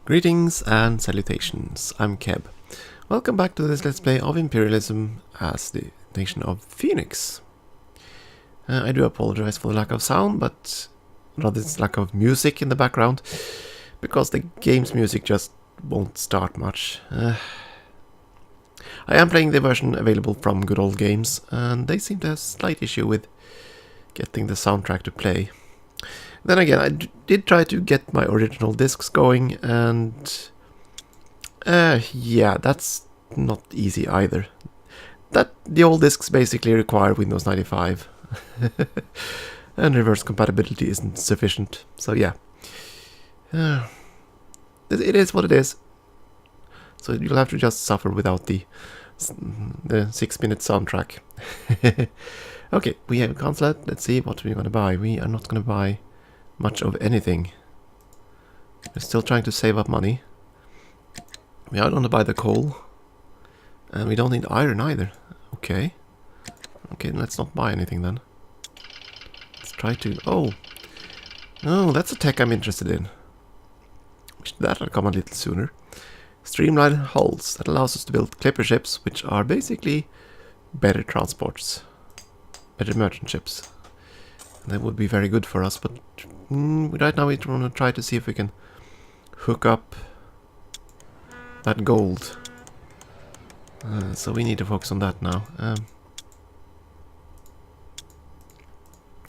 Greetings and salutations, I'm Keb. Welcome back to this Let's Play of Imperialism as the nation of Phoenix. I do apologize for the lack of sound, but rather it's lack of music in the background, because the game's music just won't start much. I am playing the version available from Good Old Games, and they seem to have a slight issue with getting the soundtrack to play. Then again, I did try to get my original discs going, and yeah, that's not easy either. The old discs basically require Windows 95, and reverse compatibility isn't sufficient. So yeah, it is what it is. So you'll have to just suffer without the 6-minute soundtrack. Okay, we have a consulate. Let's see what we're gonna buy. We are not gonna buy much of anything. We're still trying to save up money. We are going to buy the coal. And we don't need iron either. Okay. Okay, let's not buy anything then. Let's try to... Oh! That's a tech I'm interested in. Wish that had come a little sooner. Streamlined hulls. That allows us to build clipper ships, which are basically better transports. Better merchant ships. That would be very good for us, but right now we want to try to see if we can hook up that gold. So we need to focus on that now.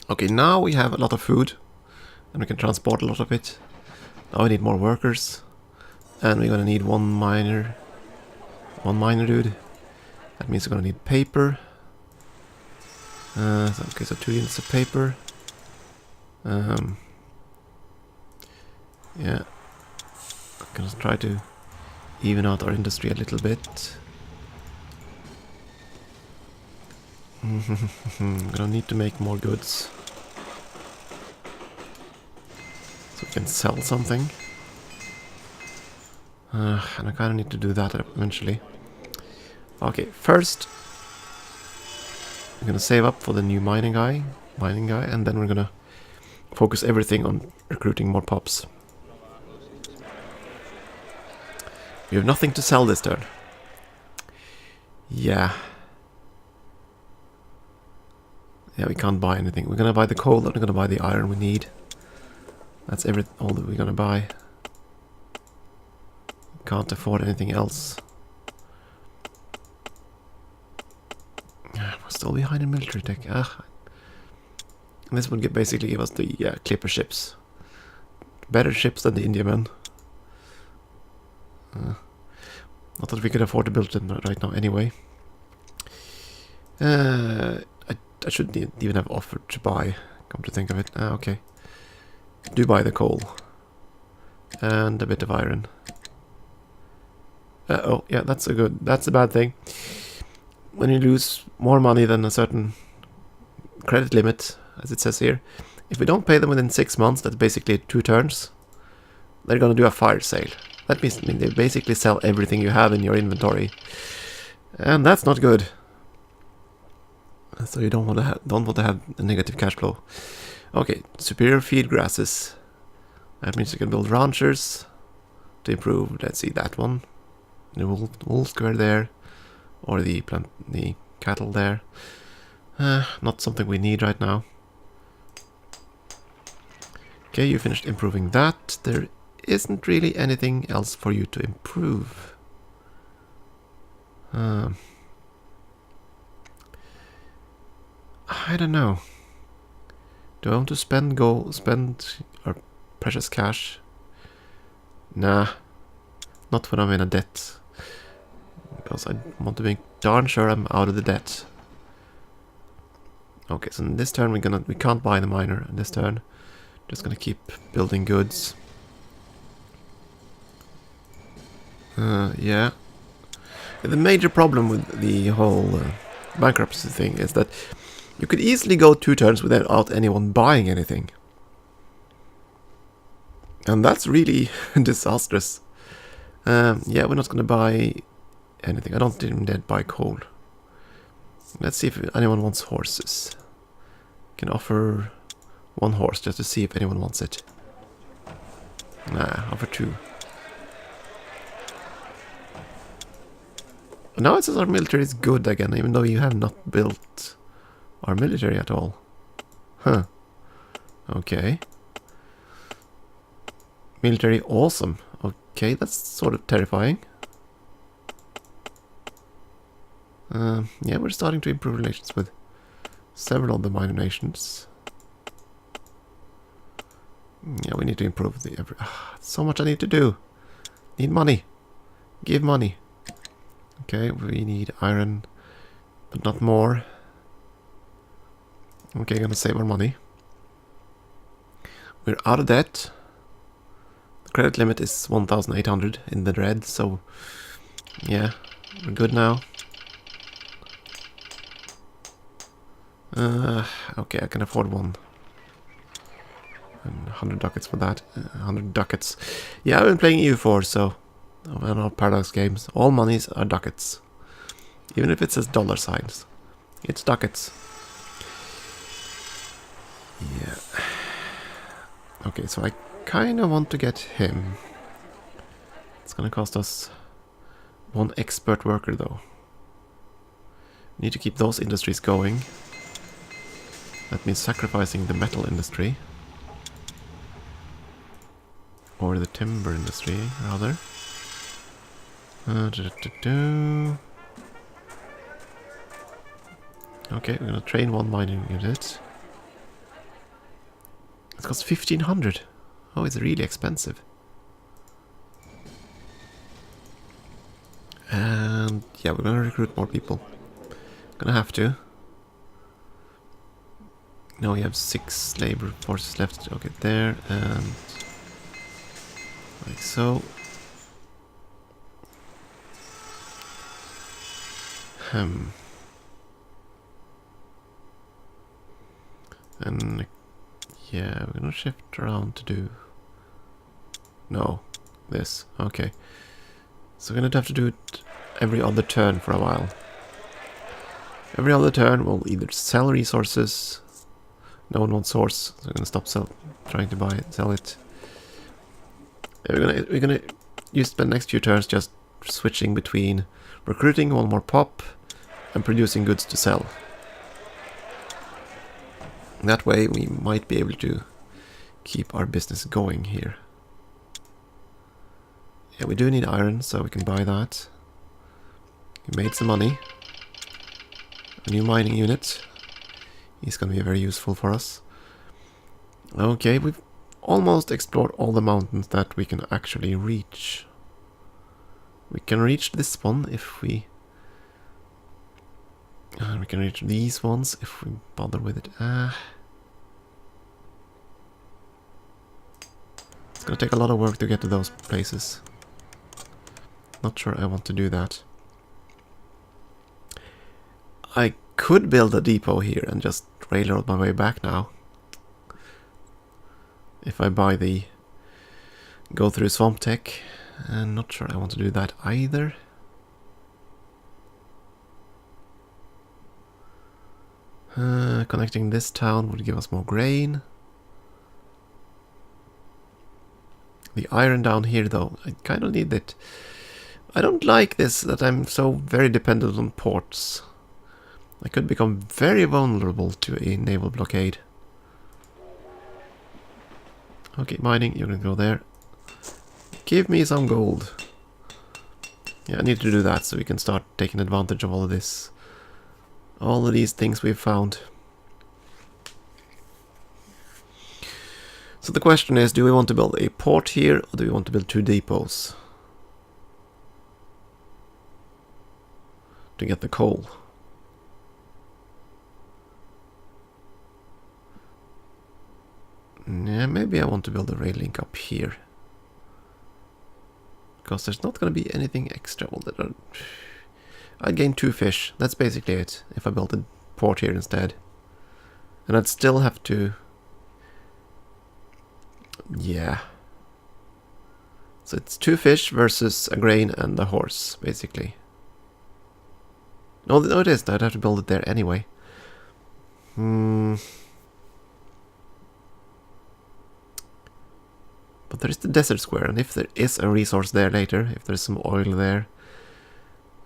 Okay, now we have a lot of food, and we can transport a lot of it. Now we need more workers, and we're gonna need one miner dude. That means we're gonna need paper. Okay, so 2 units of paper. Yeah, I'm gonna try to even out our industry a little bit. I'm gonna need to make more goods so we can sell something. And I kinda need to do that eventually. Okay, first we're gonna save up for the new mining guy, and then we're gonna focus everything on recruiting more pups. We have nothing to sell this turn. Yeah. Yeah, we can't buy anything. We're gonna buy the coal, and we're gonna buy the iron we need. That's all that we're gonna buy. Can't afford anything else. We're still behind in military tech. And this would basically give us the clipper ships. Better ships than the Indiaman. Not that we could afford to build them right now anyway. I shouldn't even have offered to buy, come to think of it. Okay. Do buy the coal. And a bit of iron. Oh, yeah, that's a bad thing. When you lose more money than a certain credit limit, as it says here, if we don't pay them within 6 months, that's basically 2 turns, they're gonna do a fire sale. That means they basically sell everything you have in your inventory, and that's not good. So you don't want to have a negative cash flow. Okay, superior feed grasses. That means you can build ranchers to improve. Let's see that one. The wool square there, or the cattle there. Not something we need right now. Okay, you finished improving that. There isn't really anything else for you to improve. I don't know. Do I want to spend our precious cash? Nah, not when I'm in a debt. Because I want to make darn sure I'm out of the debt. Okay, so in this turn we can't buy the miner in this turn. Just gonna keep building goods. Yeah. The major problem with the whole bankruptcy thing is that you could easily go 2 turns without anyone buying anything. And that's really disastrous. Yeah, we're not gonna buy anything. I don't even dare buy coal. Let's see if anyone wants horses. Can offer 1 horse just to see if anyone wants it. Nah, offer 2. Now it says our military is good again, even though you have not built our military at all. Huh. Okay. Military awesome. Okay, that's sort of terrifying. Yeah, we're starting to improve relations with several of the minor nations. Yeah, we need to improve the... so much I need to do. Need money. Give money. Okay, we need iron, but not more. Okay, gonna save our money. We're out of debt. The credit limit is 1,800 in the red, so yeah, we're good now. Okay, I can afford one. And 100 ducats for that. 100 ducats. Yeah, I've been playing EU4, so I know Paradox games. All monies are ducats. Even if it says dollar signs. It's ducats. Yeah. Okay, so I kind of want to get him. It's gonna cost us one expert worker, though. Need to keep those industries going. That means sacrificing the metal industry. Or the timber industry, rather. Okay, we're gonna train one mining unit. It costs 1,500. Oh, it's really expensive. And yeah, we're gonna recruit more people. Gonna have to. Now we have 6 labor forces left. Okay, there, and like so. And yeah, we're gonna shift around to do... No, this. Okay. So we're gonna have to do it every other turn for a while. Every other turn we'll either sell resources. No one wants source, so we're gonna stop trying to buy it, sell it. Yeah, we're gonna spend the next few turns just switching between recruiting one more pop and producing goods to sell. That way we might be able to keep our business going here. Yeah, we do need iron, so we can buy that. We made some money. A new mining unit. He's going to be very useful for us. Okay, we've almost explored all the mountains that we can actually reach. We can reach this one if we... we can reach these ones if we bother with it. It's going to take a lot of work to get to those places. Not sure I want to do that. I could build a depot here and just railroad my way back now. If I buy the... go through Swamp Tech. And not sure I want to do that either. Connecting this town would give us more grain. The iron down here, though, I kind of need it. I don't like this, that I'm so very dependent on ports. I could become very vulnerable to a naval blockade. Okay, mining, you're gonna go there. Give me some gold. Yeah, I need to do that so we can start taking advantage of all of this. All of these things we've found. So the question is, do we want to build a port here, or do we want to build 2 depots? To get the coal. Yeah, maybe I want to build a rail link up here. Because there's not going to be anything extra. Well, I'd gain 2 fish. That's basically it. If I built a port here instead. And I'd still have to... Yeah. So it's 2 fish versus a grain and a horse, basically. No, it is. I'd have to build it there anyway. But there is the desert square, and if there is a resource there later, if there's some oil there,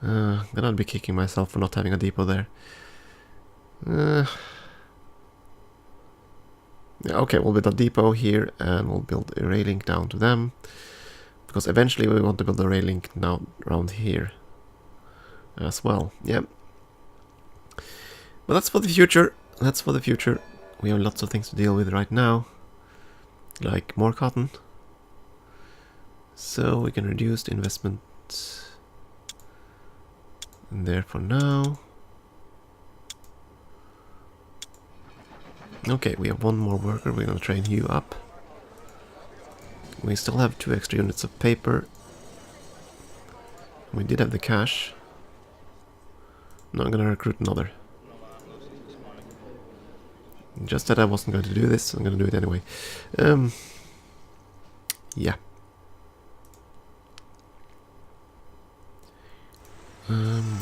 Then I'll be kicking myself for not having a depot there. Yeah, okay, we'll build a depot here and we'll build a rail link down to them. Because eventually we want to build a rail link now around here as well. Yeah. But that's for the future. That's for the future. We have lots of things to deal with right now. Like more cotton. So we can reduce the investment in there for now. Okay, we have one more worker. We're going to train you up. We still have 2 extra units of paper. We did have the cash. Now I'm going to recruit another. Just that I wasn't going to do this, I'm going to do it anyway. Yeah.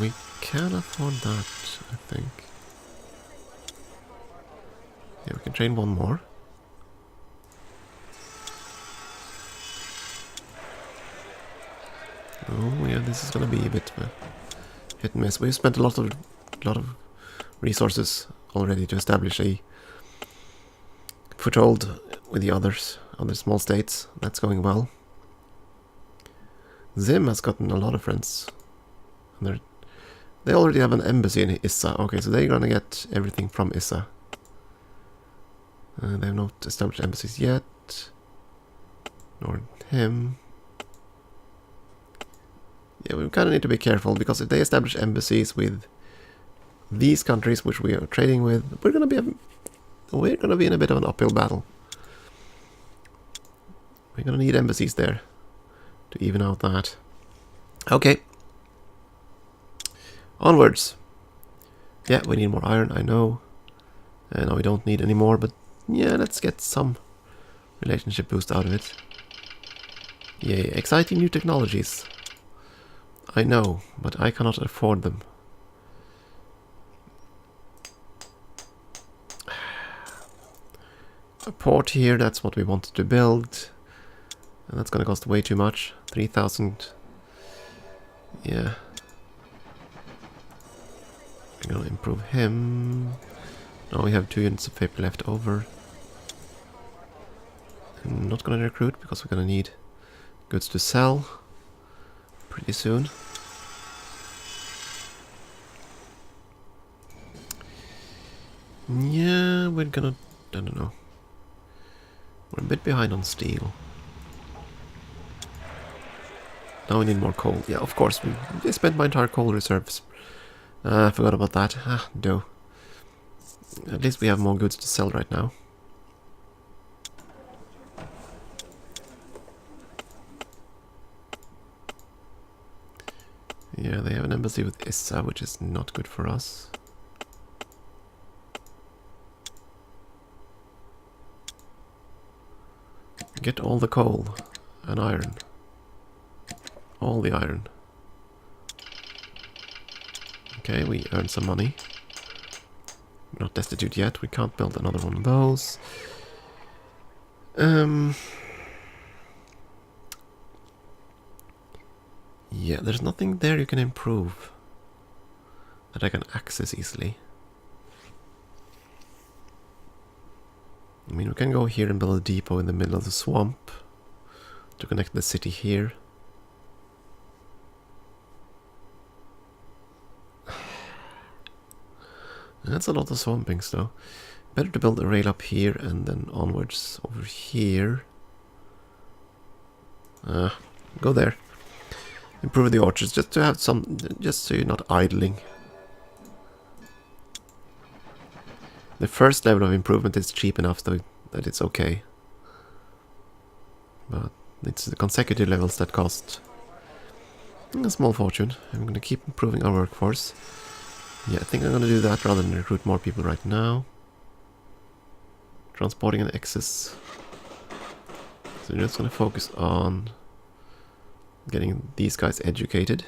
We can afford that, I think. Yeah, we can train one more. Oh yeah, this is gonna be a bit of a hit and miss. We've spent a lot of resources already to establish a foothold with the other small states. That's going well. Zim has gotten a lot of friends. And they already have an embassy in Issa. Okay, so they're gonna get everything from Issa. They have not established embassies yet. Nor him. Yeah, we kind of need to be careful, because if they establish embassies with these countries which we are trading with, we're gonna be in a bit of an uphill battle. We're gonna need embassies there to even out that. Okay. Onwards. Yeah, we need more iron, I know. No, we don't need any more, but yeah, let's get some relationship boost out of it. Yay, exciting new technologies. I know, but I cannot afford them. A port here, that's what we wanted to build. And that's gonna cost way too much. 3,000. Yeah. We're gonna improve him. Now we have 2 units of paper left over. I'm not gonna recruit because we're gonna need goods to sell pretty soon. Yeah, we're gonna... I don't know. We're a bit behind on steel. Now we need more coal. Yeah, of course. I spent my entire coal reserves. I forgot about that. No. At least we have more goods to sell right now. Yeah, they have an embassy with Issa, which is not good for us. Get all the coal and iron. All the iron. Okay, we earned some money. We're not destitute yet, we can't build another one of those. Yeah, there's nothing there you can improve that I can access easily. I mean, we can go here and build a depot in the middle of the swamp to connect the city here. That's a lot of swampings though. Better to build a rail up here and then onwards over here. Go there. Improve the orchards just to have some, just so you're not idling. The first level of improvement is cheap enough that it's okay. But it's the consecutive levels that cost a small fortune. I'm going to keep improving our workforce. Yeah, I think I'm going to do that rather than recruit more people right now. Transporting an excess. So we're just going to focus on getting these guys educated.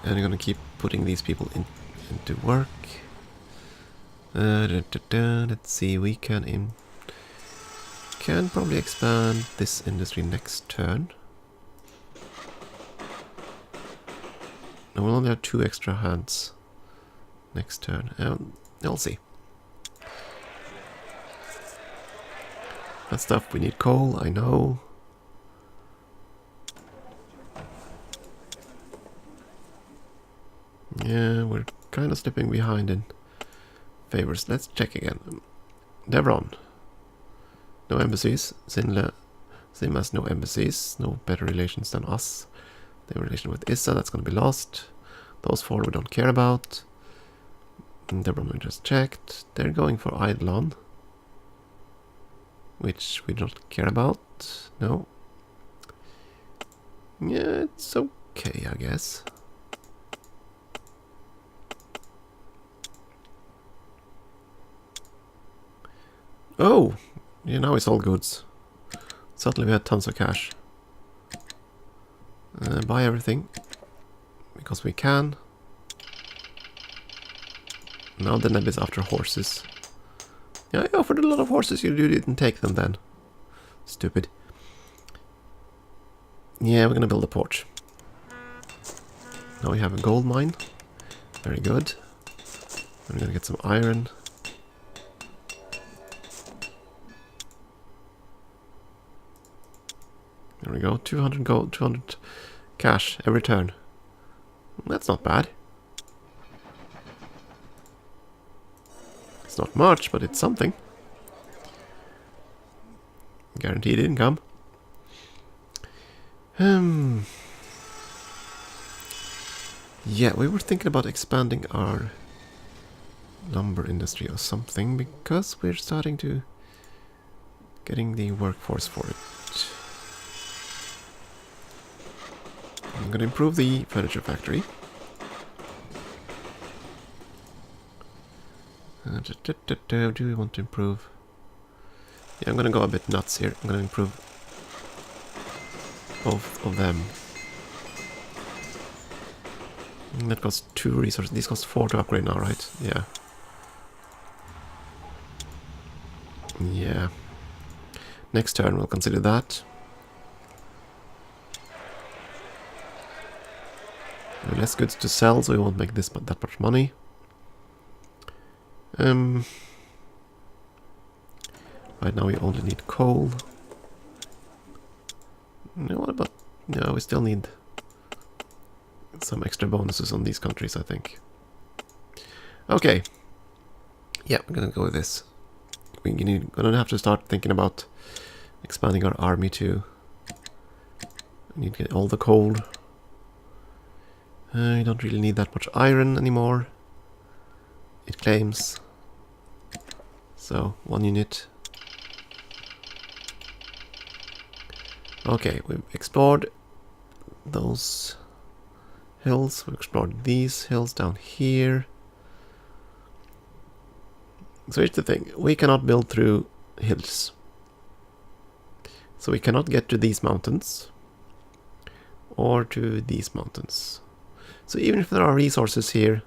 And I'm going to keep putting these people into work. Let's see, we can can probably expand this industry next turn. And we'll only have 2 extra hands next turn. We'll see. That stuff, we need coal, I know. Yeah, we're kind of slipping behind in favors. Let's check again. Devron. No embassies. Sinle. Sim has no embassies. No better relations than us. They have a relation with Issa. That's going to be lost. Those 4 we don't care about. And Devron we just checked. They're going for Eidolon. Which we don't care about. No. Yeah, it's okay, I guess. Oh! Yeah, now it's all goods. Suddenly we had tons of cash. Buy everything. Because we can. Now the Neb is after horses. Yeah, I offered a lot of horses, you didn't take them then. Stupid. Yeah, we're gonna build a port. Now we have a gold mine. Very good. I'm gonna get some iron. There we go, 200 gold, 200 cash every turn. That's not bad. It's not much, but it's something. Guaranteed income. Yeah, we were thinking about expanding our lumber industry or something, because we're starting to getting the workforce for it. I'm going to improve the furniture factory. Do we want to improve? Yeah, I'm going to go a bit nuts here. I'm going to improve both of them. And that costs 2 resources. These cost 4 to upgrade now, right? Yeah. Yeah. Next turn we'll consider that. Less goods to sell, so we won't make this that much money. Right now we only need coal. No, what about... No, we still need some extra bonuses on these countries, I think. Okay. Yeah, we're gonna go with this. We're gonna have to start thinking about expanding our army too. We need to get all the coal. We don't really need that much iron anymore. It claims. So, 1 unit. Okay, we've explored those hills. We've explored these hills down here. So here's the thing. We cannot build through hills. So we cannot get to these mountains. Or to these mountains. So even if there are resources here,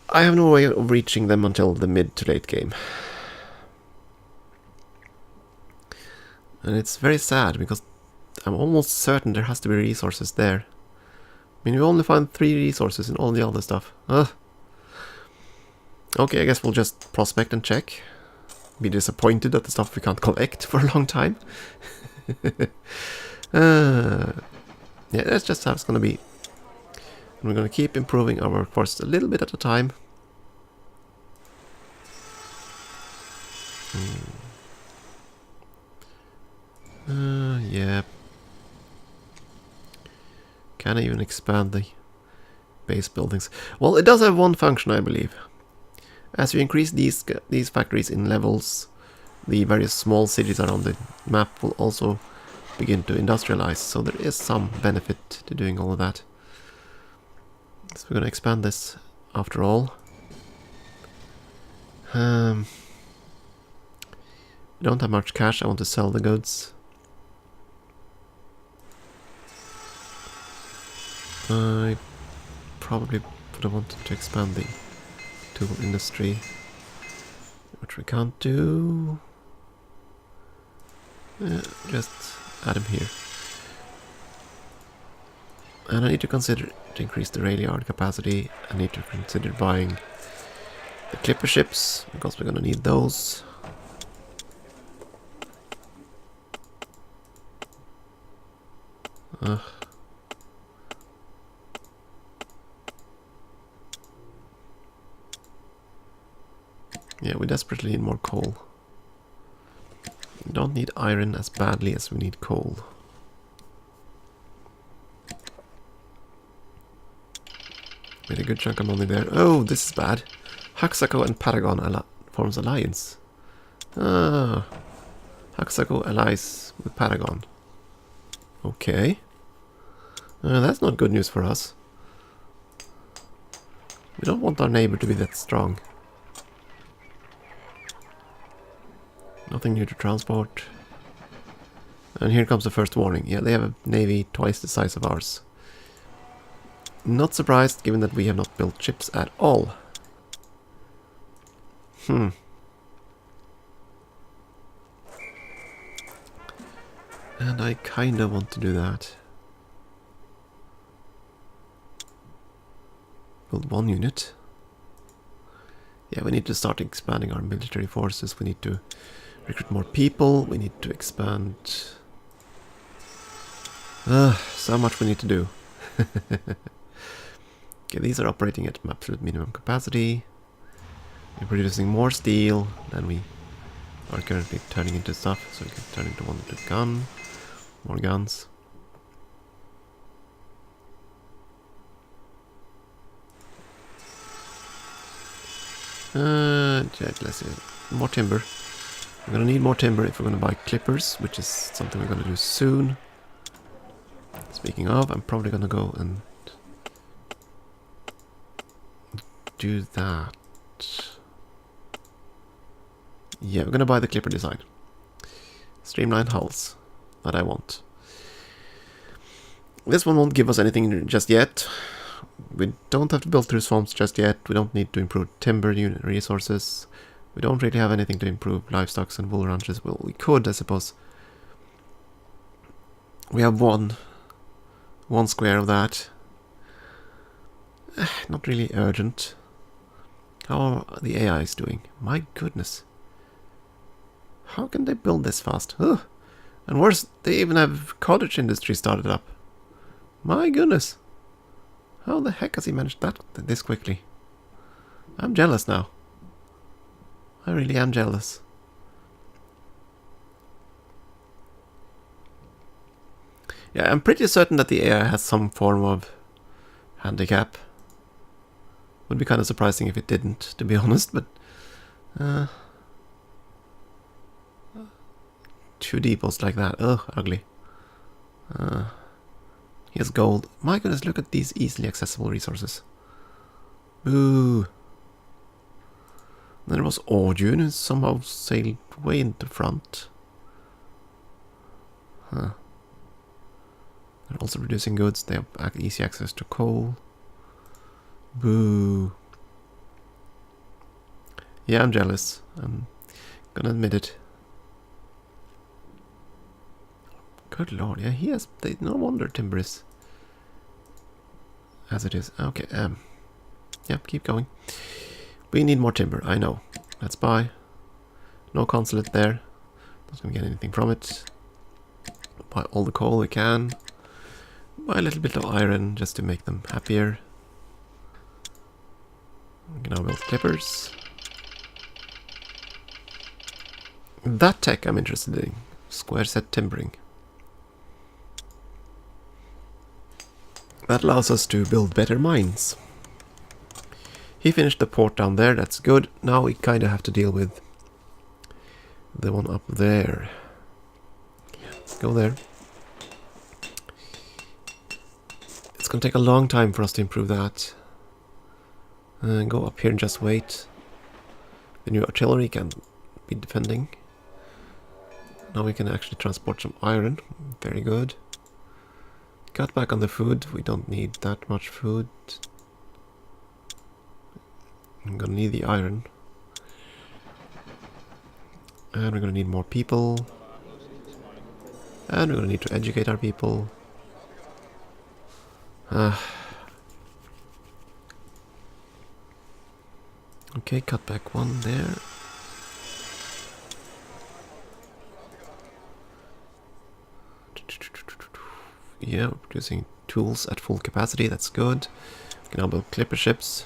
I have no way of reaching them until the mid to late game. And it's very sad, because I'm almost certain there has to be resources there. I mean, we only find 3 resources in all the other stuff. Ugh. Okay, I guess we'll just prospect and check. Be disappointed at the stuff we can't collect for a long time. Yeah, that's just how it's gonna be. And we're gonna keep improving our workforce a little bit at a time. Yeah. Can I even expand the base buildings? Well, it does have one function, I believe. As you increase these factories in levels, the various small cities around the map will also begin to industrialize. So there is some benefit to doing all of that. So we're going to expand this after all. I don't have much cash. I want to sell the goods. I probably would have wanted to expand the tool industry, which we can't do. Just add him here. And I need to consider to increase the rail yard capacity. I need to consider buying the clipper ships, because we're gonna need those. Yeah, we desperately need more coal. We don't need iron as badly as we need coal. Made a good chunk of money there. Oh, this is bad. Haxaco and Paragon forms alliance. Ah, Haxaco allies with Paragon. Okay. That's not good news for us. We don't want our neighbor to be that strong. Nothing new to transport. And here comes the first warning. Yeah, they have a navy twice the size of ours. Not surprised, given that we have not built ships at all. And I kinda want to do that. Build one unit. Yeah, we need to start expanding our military forces. We need to recruit more people. We need to expand. So much we need to do. Okay, these are operating at absolute minimum capacity. We're producing more steel than we are currently turning into stuff, so we can turn into one gun. More guns. Let's see. More timber. We're gonna need more timber if we're gonna buy clippers, which is something we're gonna do soon. Speaking of, I'm probably gonna go and do that. Yeah, we're gonna buy the clipper design. Streamlined hulls. That I want. This one won't give us anything just yet. We don't have to build through swamps just yet. We don't need to improve timber unit resources. We don't really have anything to improve livestock and wool ranches. Well, we could, I suppose. We have one square of that. Not really urgent. How are the AIs doing? My goodness. How can they build this fast? Ugh. And worse, they even have cottage industry started up. My goodness. How the heck has he managed that this quickly? I'm jealous now. I really am jealous. Yeah, I'm pretty certain that the AI has some form of handicap. Would be kind of surprising if it didn't, to be honest, but 2 depots like that. Ugh, ugly. He has gold. My goodness, look at these easily accessible resources. Boo. Then there was Ordune, who somehow sailed way into front. Huh. They're also producing goods. They have easy access to coal. Boo. Yeah, I'm jealous. I'm gonna admit it. Good lord, yeah, he has... no wonder timber is as it is. Okay, yeah, keep going. We need more timber, I know. Let's buy. No consulate there. Not gonna get anything from it. Buy all the coal we can. Buy a little bit of iron just to make them happier. We can now build clippers. That tech I'm interested in. Square set timbering. That allows us to build better mines. He finished the port down there, that's good. Now we kind of have to deal with the one up there. Let's go there. It's going to take a long time for us to improve that. Go up here and just wait. The new artillery can be defending. Now we can actually transport some iron. Very good. Cut back on the food. We don't need that much food. I'm gonna need the iron. And we're gonna need more people. And we're gonna need to educate our people. Okay, cut back one there. Yeah, we're producing tools at full capacity, that's good. We can now build clipper ships.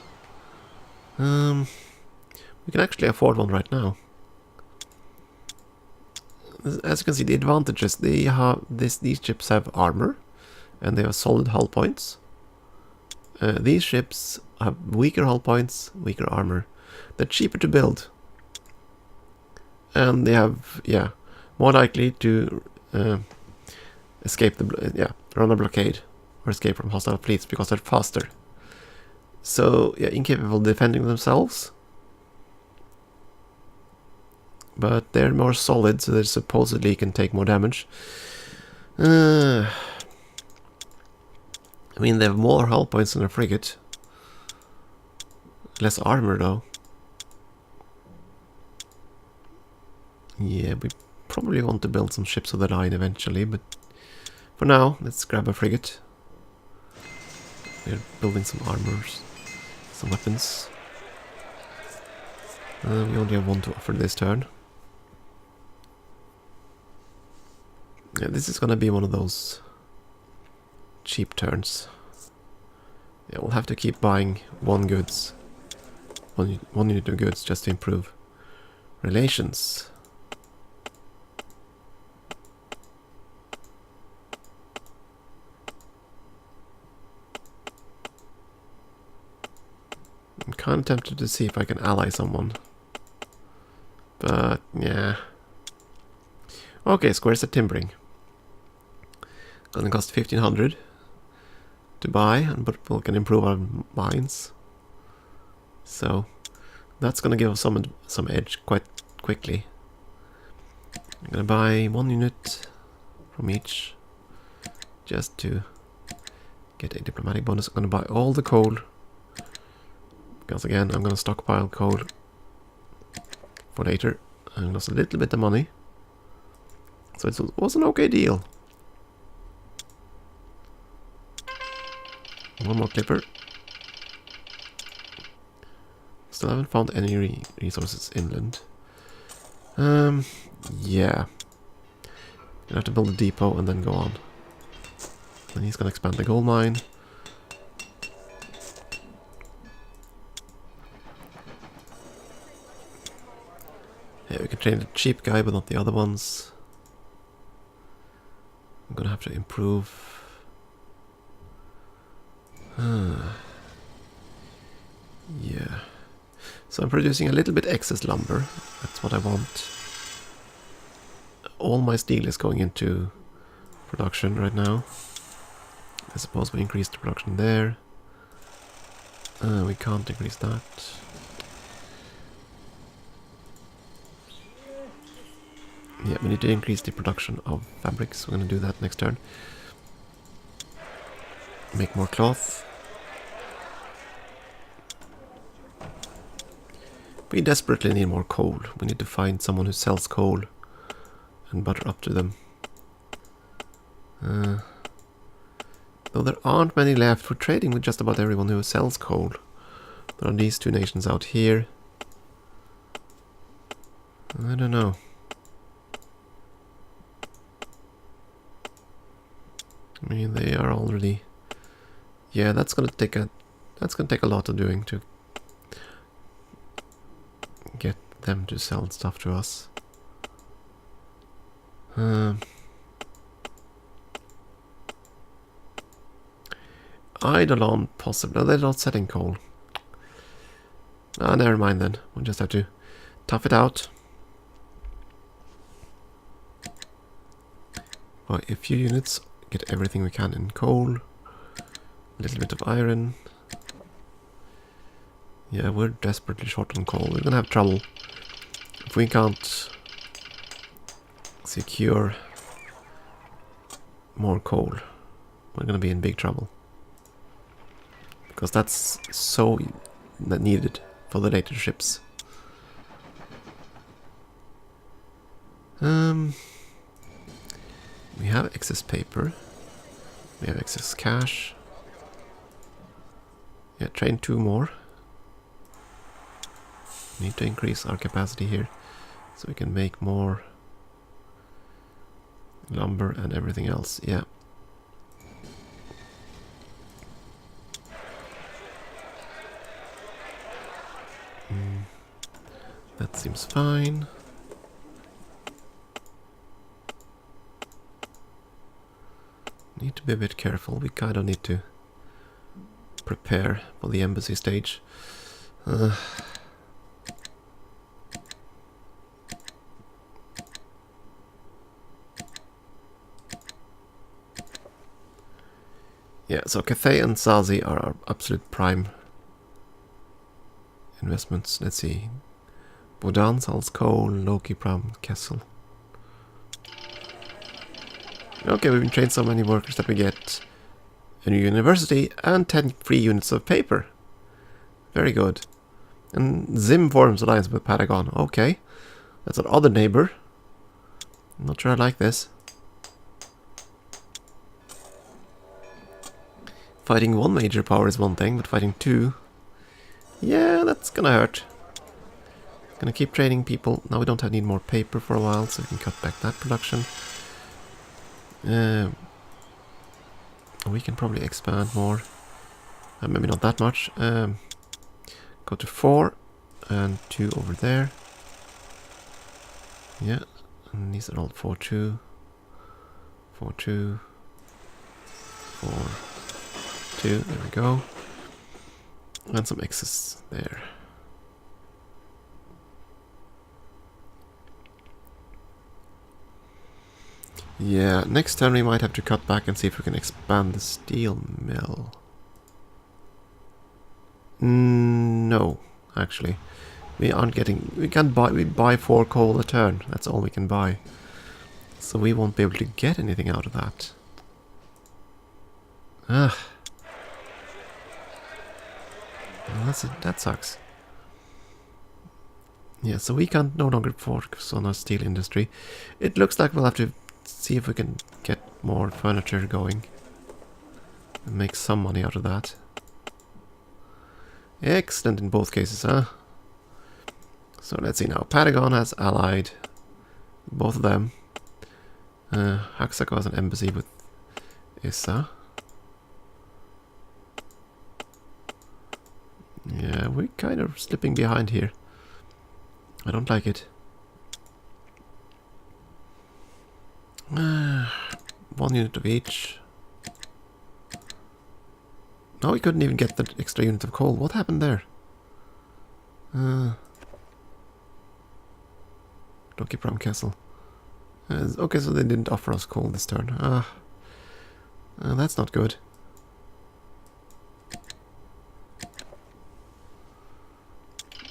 We can actually afford one right now. As you can see, the advantages, they have these ships have armor, and they have solid hull points. These ships have weaker hull points, weaker armor. They're cheaper to build. And they have, yeah, more likely to escape run a blockade or escape from hostile fleets because they're faster. So, yeah, incapable of defending themselves. But they're more solid, so they supposedly can take more damage. I mean, they have more hull points than a frigate. Less armor, though. Yeah, we probably want to build some ships of the line eventually, but for now, let's grab a frigate. We're building some armors, some weapons. We only have one to offer this turn. Yeah, this is gonna be one of those cheap turns. Yeah, we'll have to keep buying one unit of goods just to improve relations. I'm kind of tempted to see if I can ally someone. But, yeah. Okay, squares at timbering. Gonna cost 1500 to buy, but we can improve our mines. So, that's gonna give us some edge quite quickly. I'm gonna buy one unit from each, just to get a diplomatic bonus. I'm gonna buy all the coal. Because again, I'm gonna stockpile coal for later. And lost a little bit of money. So it was an okay deal. One more clipper. Still haven't found any resources inland. Yeah. Gonna have to build a depot and then go on. And he's gonna expand the gold mine. Yeah, we can train the cheap guy, but not the other ones. I'm gonna have to improve. Yeah. So I'm producing a little bit excess lumber. That's what I want. All my steel is going into production right now. I suppose we increase the production there. We can't increase that. Yeah, we need to increase the production of fabrics. We're going to do that next turn. Make more cloth. We desperately need more coal. We need to find someone who sells coal and butter up to them. Though there aren't many left, we're trading with just about everyone who sells coal. There are these two nations out here. I don't know. I mean, they are already... Yeah, that's gonna take a lot of doing to get them to sell stuff to us. Eidolon, possibly. No, they're not selling coal. Ah, never mind then. We'll just have to tough it out. Buy a few units. Get everything we can in coal. A little bit of iron. Yeah, we're desperately short on coal. We're gonna have trouble if we can't secure more coal. We're gonna be in big trouble. Because that's so needed for the later ships. We have excess paper. We have excess cash. Yeah, train 2 more. Need to increase our capacity here so we can make more lumber and everything else. Yeah. That seems fine. Need to be a bit careful. We kind of need to prepare for the embassy stage. Yeah, so Cathay and Sazi are our absolute prime investments. Let's see. Bodan sells coal, Loki, Pram, Kessel. Okay, we've trained so many workers that we get a new university and 10 free units of paper. Very good. And Zim forms alliance with Patagon. Okay. That's our other neighbor. I'm not sure I like this. Fighting one major power is one thing, but fighting 2... yeah, that's gonna hurt. Gonna keep training people. Now we don't need more paper for a while, so we can cut back that production. We can probably expand more. Maybe not that much. Go to 4 and 2 over there. Yeah, and these are all 4, 2, 4, 2, 4, 2. There we go. And some excess there. Yeah, next turn we might have to cut back and see if we can expand the steel mill. No, actually. We aren't getting... we can't buy... we buy 4 coal a turn. That's all we can buy. So we won't be able to get anything out of that. Ugh. Well, that sucks. Yeah, so we can no longer focus on our steel industry. It looks like we'll have to see if we can get more furniture going and make some money out of that. Excellent in both cases, huh? So let's see now. Patagon has allied both of them. Haxako has an embassy with Issa. Yeah, we're kind of slipping behind here. I don't like it. 1 unit of each. No, we couldn't even get the extra unit of coal. What happened there? Loki Pram Castle. Okay, so they didn't offer us coal this turn. That's not good.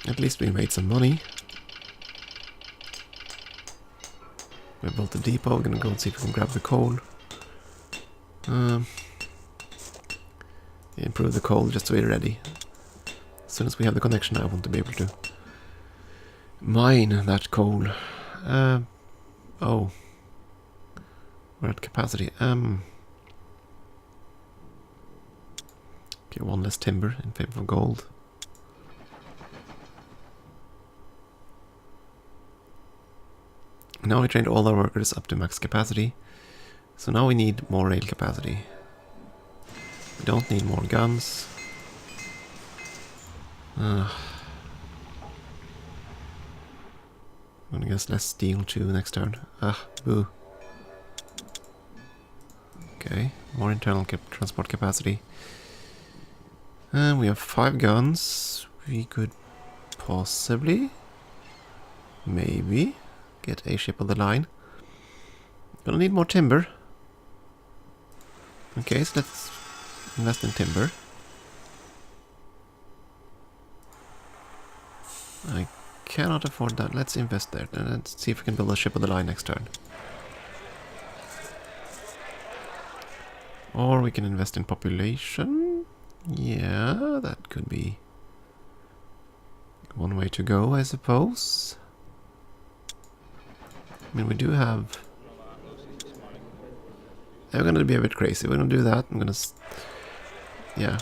At least we made some money. We built the depot. We're gonna go and see if we can grab the coal. Improve the coal just so we're ready. As soon as we have the connection, I want to be able to mine that coal. Oh. We're at capacity. Okay, 1 less timber in favor of gold. Now we trained all our workers up to max capacity. So now we need more rail capacity. We don't need more guns. I'm gonna guess less steel too next turn. Boo. Okay, more internal transport capacity. And we have 5 guns. We could possibly, maybe, get a ship on the line. Gonna need more timber. Okay, so let's invest in timber. I cannot afford that. Let's invest there. And let's see if we can build a ship on the line next turn. Or we can invest in population. Yeah, that could be one way to go, I suppose. I mean, we do have I'm gonna be a bit crazy. We're gonna do that. I'm gonna... yeah,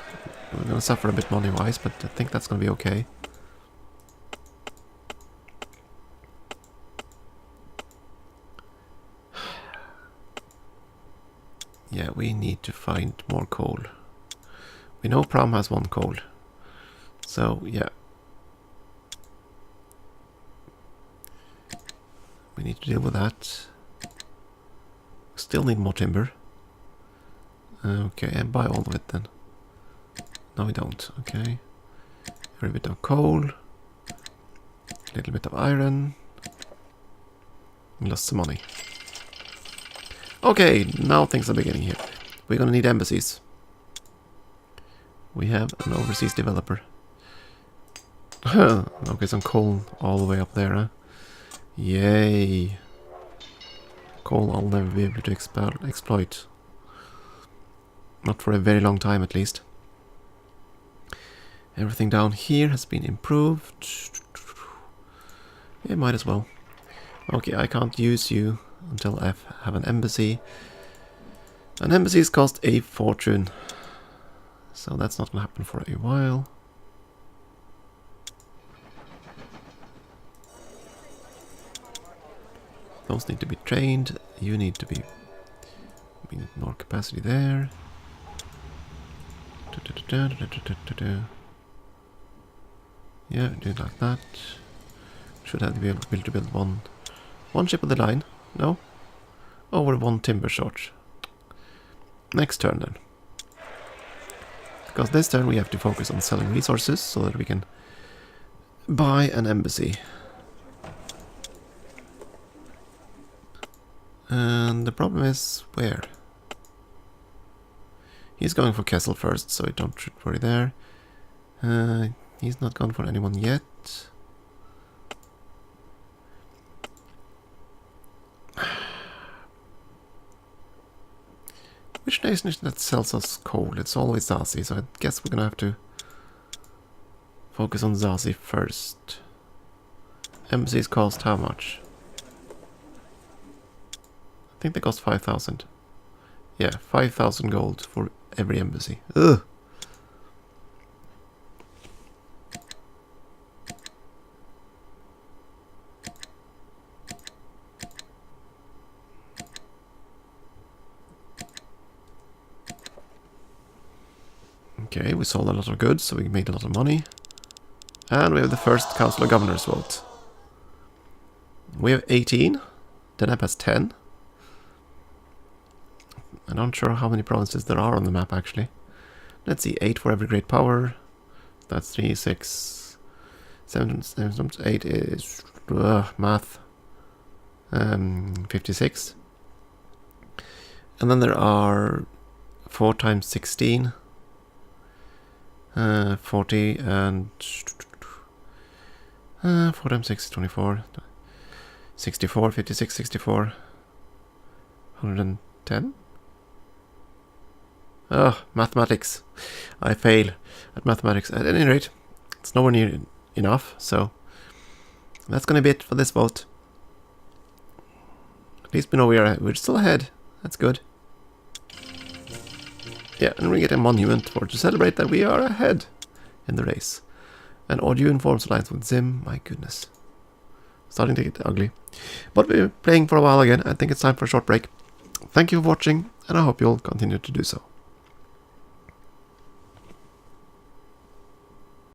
we're gonna suffer a bit money-wise, but I think that's gonna be okay. Yeah, we need to find more coal. We know Pram has 1 coal. So, yeah. We need to deal with that. Still need more timber. Okay, and buy all of it then. No, we don't. Okay. Every bit of coal. A little bit of iron. We lost some money. Okay, now things are beginning here. We're gonna need embassies. We have an overseas developer. Okay, some coal all the way up there, huh? Yay. Coal I'll never be able to exploit. Not for a very long time at least. Everything down here has been improved. Yeah, might as well. Okay, I can't use you until I have an embassy. And embassies cost a fortune. So that's not going to happen for a while. Those need to be trained. You need to be... we need more capacity there. Yeah, do it like that. Should have to be able to build one ship of the line. No? Oh, we're 1 timber short. Next turn then. Because this turn we have to focus on selling resources so that we can buy an embassy. And the problem is where? He's going for Kessel first, so I don't worry there. He's not gone for anyone yet. Which nation is that sells us coal? It's always Zazi, so I guess we're gonna have to focus on Zazi first. Embassies cost how much? I think they cost 5,000. Yeah, 5,000 gold for every embassy. Ugh! Okay, we sold a lot of goods, so we made a lot of money. And we have the first Council of Governors vote. We have 18. Deneb has 10. I'm not sure how many provinces there are on the map, actually. Let's see, 8 for every great power. That's 3, 6, 7, 8 is... math. 56. And then there are 4 times 16. 40 and 4 times 6, 24, 64, 56, 64, 110. Oh, mathematics. I fail at mathematics. At any rate, it's nowhere near enough, so that's going to be it for this vote. At least we know we're still ahead. That's good. Yeah, and we get a monument to celebrate that we are ahead in the race. And Orduan forms alliance with Zim. My goodness. Starting to get ugly. But we're playing for a while again. I think it's time for a short break. Thank you for watching, and I hope you'll continue to do so.